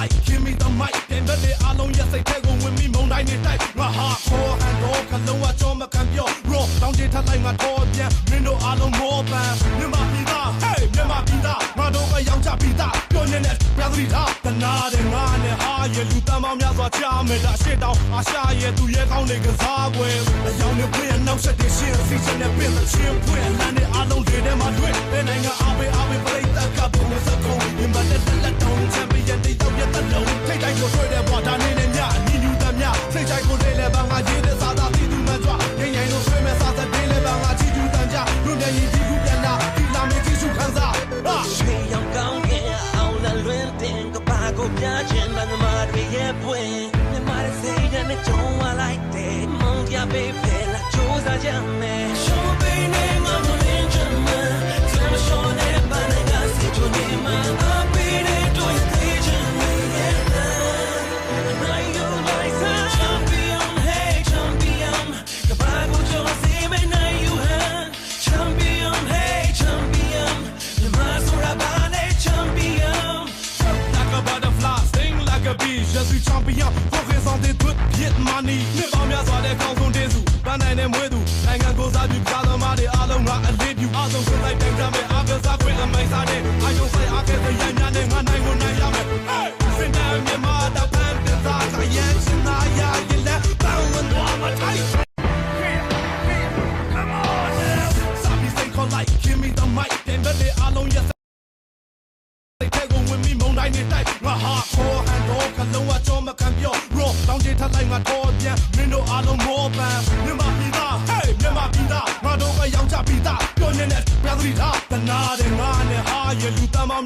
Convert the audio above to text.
like give me the mic ပြန်ပဲလေအားလုံးရဲ့စိတ်ထဲကိုဝင်ပြီးမုန်တိုင်းနေတိုက်ငါဟာခေါ်ဟန်တော့ခလုံးဝကြောမခံပြော raw တောင်းချထလိုက်ငါတော့ပြန်မင်းတို့အားလုံးမောပန်မြန်မာပြည်သား hey မြန်မာပြည်သားငါတို့ကရောက်ကြပြည်သားပြောနေတဲ့ပြသတိထားတနာတဲ့ငါနဲ့ဟာရဲ့လူတမ်းပေါင်းများစွာချမယ်ဒါရှေ့တောင်အာရှရဲ့သူရဲ့ကောင်းတွေကစားပွဲအယောင်နဲ့ပြည့်နောက်ဆက်တဲ့ရှင်းစီချက်နဲ့ပြည့်တဲ့ချင်းပွင့်လမ်းနဲ့အားလုံးတွေထဲမှာတွေ့တဲ့နိုင်ငံအားပေးပရိသတ်ကပုံစံကုန်ဒီမှာတဲ့လက်တုံးချန်ပီယံတွေတော့ပြတ်လုံးထိတ်တိုင်းကိုတွေ့တဲ့ဘွာဒါနေနဲ့ညအညီညူတမ်းများစိတ်ချိုက်ကိုလေးလဲပါငါရေးတဲ့စာသားတီးသူမှကြွငိမ့်ငိမ့်လို့ဆွဲမဲ့စာသက်လေးလဲပါငါချီကျူးတမ်းကြလူမျက်ရည်ဒီကူပြန်လာဒီလာမေကြီးစုခံစားရွှေရောင်ကောင်းကင်အောင်လာလွင်တင်ကပါကိုပြချင်မှငါတွေရဲ့ပွင့်မြမရဲ့စိတ်နဲ့ကြုံဝလိုက်တဲ့မုန်းကြပေးဖဲလာကြိုးစားကြမယ်ရှုံးပေးနေငါမလင်းချင်မှဆမ်းမရှောင်းနဲ့ပါနေကစိတ်ချိုနေမှအပေးတဲ့တွေ့သေးချင်နေရဲ့ champion hey champion ကပါကိုကြိုးစီမနိုင် you hand champion hey champion မြမဆိုတာပါနေ champion like a butterfly sting like a bee je suis champion représenter toute pied money နှစ်ပေါင်းများစွာတဲ့ကောင်းဆုံးတင်းစုပန်းနိုင်တဲ့မွေးသူနိုင်ငံကိုစားပြုကားသမားတွေအားလုံးကအလေးပြုအားဆုံးကိုလိုက်တိုင်ကြမယ်အားကစားခွင့်အမိန့်စားတဲ့အာယုံဆိုင်အားကဲတဲ့ရညာနဲ့ငါနိုင်ကိုနိုင်ရမယ် hey စင်တယ်မြန်မာတော့ပန်းတင်စားခရဲ့စင်နာရရဲ့လက်ပန်းဝင်သွားမှာထိုင် come on sabi say call like give me the mic ပြန်ပဲလေအားလုံးရဲ့စိတ်ထဲကိုဝင်ပြီးမုန်တိုင်းနေတိုက်ငါဟာခေါ်ဟန်တော့ခလုံးဝကြောမခံပြော raw တောင်းချထလိုက်ငါတော့ပြန်မင်းတို့အားလုံးမောပန်မြန်မာပြည်သား hey မြန်မာပြည်သားငါတို့ကရောက်ကြပြည်သားပြောနေတဲ့ပြသတိထားတနာတဲ့ငါနဲ့ဟာရဲ့လူတမ်းပေါင်း